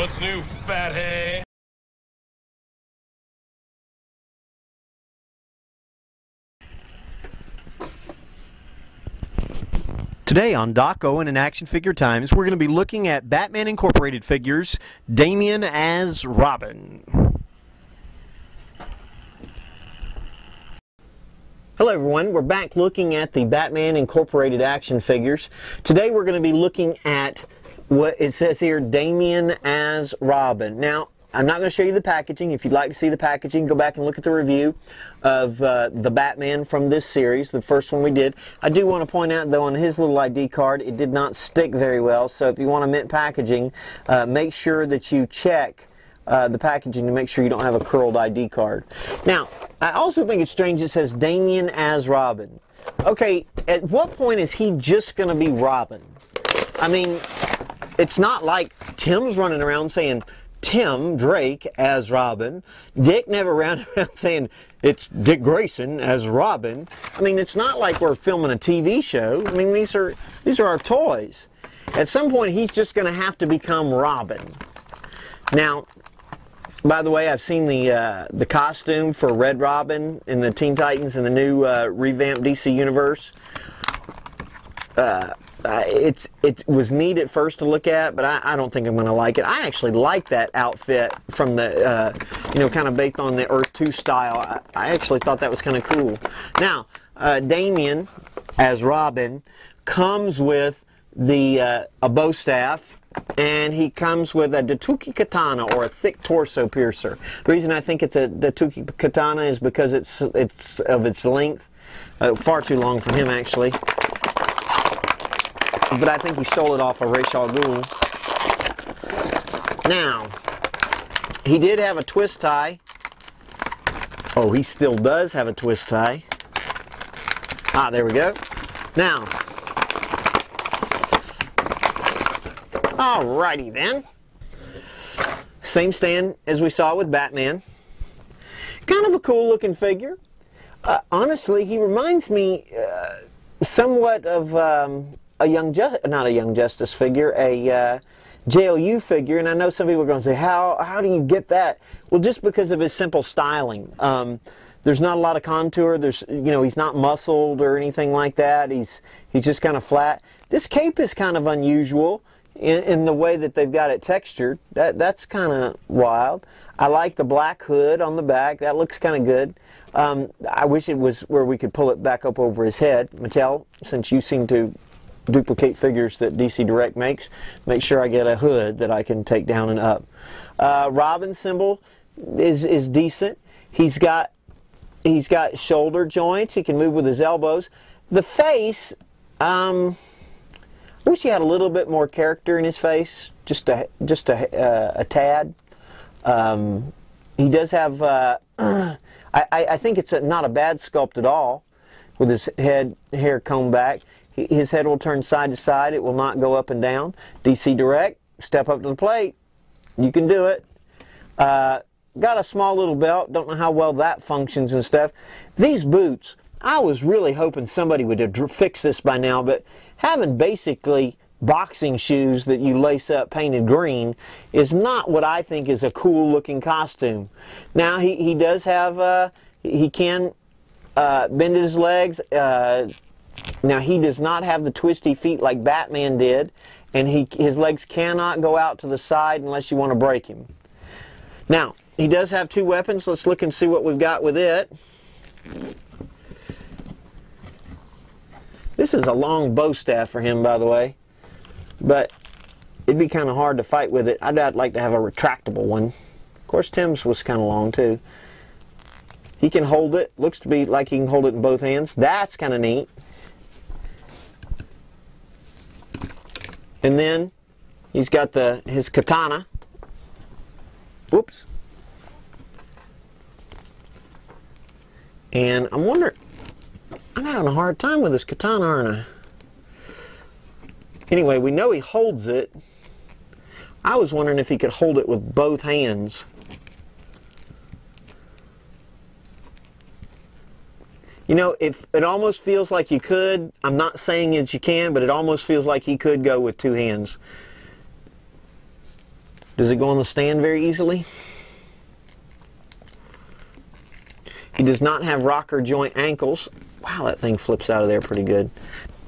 What's new, fathead? Today on Doc Owen and Action Figure Times, we're going to be looking at Batman Incorporated figures, Damian as Robin. Hello everyone, we're back looking at the Batman Incorporated action figures. Today we're going to be looking at what it says here, Damian as Robin. Now, I'm not going to show you the packaging. If you'd like to see the packaging, go back and look at the review of the Batman from this series, the first one we did. I do want to point out, though, on his little ID card, it did not stick very well. So if you want to mint packaging, make sure that you check the packaging to make sure you don't have a curled ID card. Now, I also think it's strange it says Damian as Robin. Okay, at what point is he just going to be Robin? I mean, it's not like Tim's running around saying Tim Drake as Robin. Dick never ran around saying it's Dick Grayson as Robin. I mean, it's not like we're filming a TV show. I mean, these are our toys. At some point, he's just going to have to become Robin. Now, by the way, I've seen the costume for Red Robin in the Teen Titans in the new revamped DC Universe. It was neat at first to look at, but I don't think I'm going to like it. I actually like that outfit from the, kind of based on the Earth 2 style. I actually thought that was kind of cool. Now, Damian, as Robin, comes with a bow staff, and he comes with a Datuki katana, or a thick torso piercer. The reason I think it's a Datuki katana is because it's of its length. Far too long for him, actually. But I think he stole it off of Ra's al Ghul. Now, he did have a twist tie. Oh, he still does have a twist tie. Ah, there we go. Now, alrighty then. Same stand as we saw with Batman. Kind of a cool looking figure. Honestly, he reminds me somewhat of not a Young Justice figure, a JLU figure, and I know some people are going to say, how do you get that? Well, just because of his simple styling. There's not a lot of contour. He's not muscled or anything like that. He's just kind of flat. This cape is kind of unusual in the way that they've got it textured. That's kind of wild. I like the black hood on the back. That looks kind of good. I wish it was where we could pull it back up over his head. Mattel, since you seem to duplicate figures that DC Direct makes, make sure I get a hood that I can take down and up. Robin's symbol is decent. He's got shoulder joints. He can move with his elbows. The face, I wish he had a little bit more character in his face, just a tad. He does have, I think it's not a bad sculpt at all, with his hair combed back. His head will turn side to side. It will not go up and down. DC Direct, step up to the plate. You can do it. Got a small little belt. Don't know how well that functions and stuff. These boots, I was really hoping somebody would have fixed this by now, but having basically boxing shoes that you lace up painted green is not what I think is a cool looking costume. Now, he does have, he can bend his legs. Now, he does not have the twisty feet like Batman did, and his legs cannot go out to the side unless you want to break him. Now, he does have two weapons. Let's look and see what we've got with it. This is a long bow staff for him, by the way, but it'd be kind of hard to fight with it. I'd like to have a retractable one. Of course, Tim's was kind of long, too. He can hold it. Looks to be like he can hold it in both hands. That's kind of neat. And then he's got his katana. Whoops. And I'm wondering, I'm having a hard time with this katana, aren't I? Anyway, we know he holds it. I was wondering if he could hold it with both hands. You know, if it almost feels like you could. I'm not saying that you can, but it almost feels like he could go with two hands. Does it go on the stand very easily? He does not have rocker joint ankles. Wow, that thing flips out of there pretty good.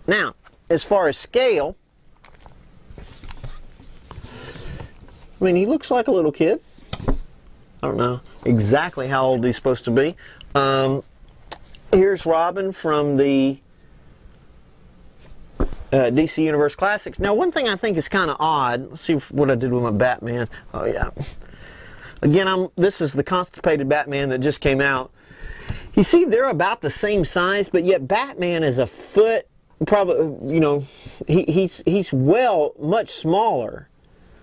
Now, as far as scale, I mean, he looks like a little kid. I don't know exactly how old he's supposed to be. Here's Robin from the DC Universe Classics. Now, one thing I think is kind of odd. Let's see what I did with my Batman. Oh, yeah. Again, this is the constipated Batman that just came out. You see, they're about the same size, but yet Batman is a foot, probably, you know, he's much smaller.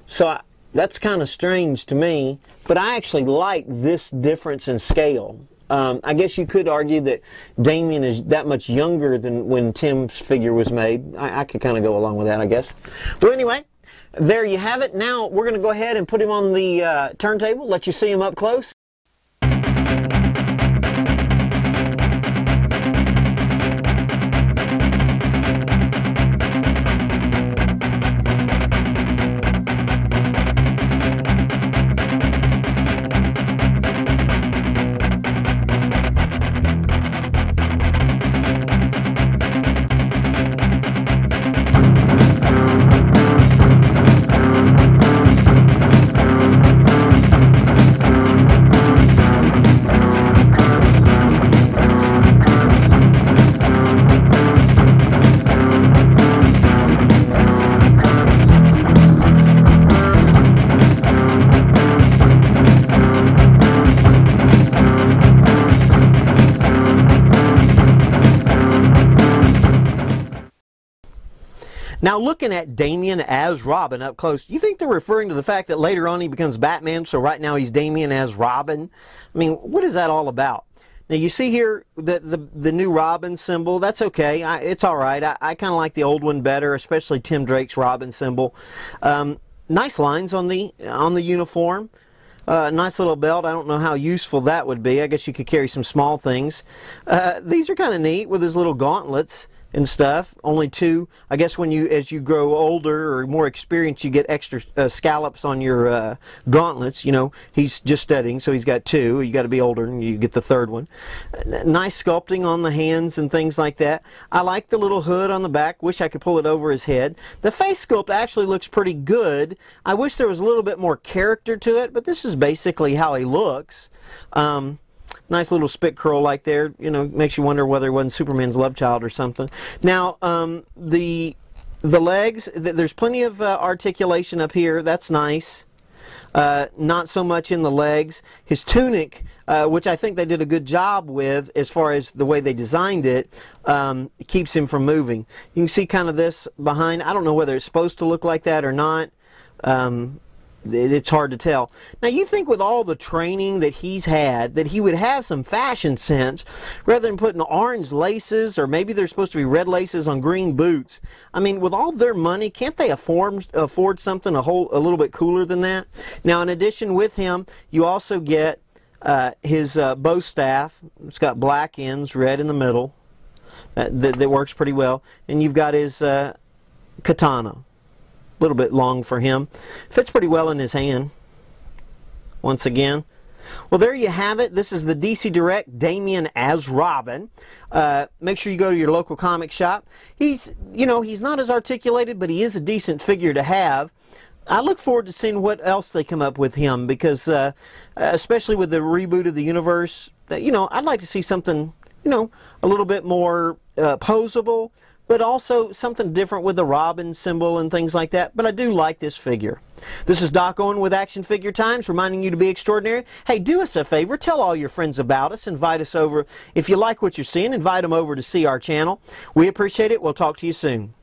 So that's kind of strange to me, but I actually like this difference in scale. I guess you could argue that Damian is that much younger than when Tim's figure was made. I could kind of go along with that, I guess. Well, anyway, there you have it. Now we're going to go ahead and put him on the turntable, let you see him up close. Now, looking at Damian as Robin up close, do you think they're referring to the fact that later on he becomes Batman, so right now he's Damian as Robin? I mean, what is that all about? Now, you see here the new Robin symbol. That's okay. It's all right. I kind of like the old one better, especially Tim Drake's Robin symbol. Nice lines on the uniform. Nice little belt. I don't know how useful that would be. I guess you could carry some small things. These are kind of neat with his little gauntlets and stuff. Only two. I guess as you grow older or more experienced, you get extra scallops on your gauntlets. You know, he's just studying, so he's got two. You got to be older and you get the third one. Nice sculpting on the hands and things like that. I like the little hood on the back. Wish I could pull it over his head. The face sculpt actually looks pretty good. I wish there was a little bit more character to it, but this is basically how he looks. Nice little spit curl like there, you know, makes you wonder whether it wasn't Superman's love child or something. Now, the legs, there's plenty of articulation up here. That's nice. Not so much in the legs. His tunic, which I think they did a good job with as far as the way they designed it, keeps him from moving. You can see kind of this behind. I don't know whether it's supposed to look like that or not. It's hard to tell. Now, you think with all the training that he's had that he would have some fashion sense rather than putting orange laces, or maybe they're supposed to be red laces on green boots. I mean, with all their money, can't they afford something a little bit cooler than that? Now, in addition with him, you also get his bow staff. It's got black ends, red in the middle. That works pretty well. And you've got his katana. A little bit long for him. Fits pretty well in his hand. Once again. Well, there you have it. This is the DC Direct Damian as Robin. Make sure you go to your local comic shop. He's not as articulated, but he is a decent figure to have. I look forward to seeing what else they come up with him, because especially with the reboot of the universe, I'd like to see something, a little bit more posable, but also something different with the Robin symbol and things like that. But I do like this figure. This is Doc Owen with Action Figure Times, reminding you to be extraordinary. Hey, do us a favor. Tell all your friends about us. Invite us over. If you like what you're seeing, invite them over to see our channel. We appreciate it. We'll talk to you soon.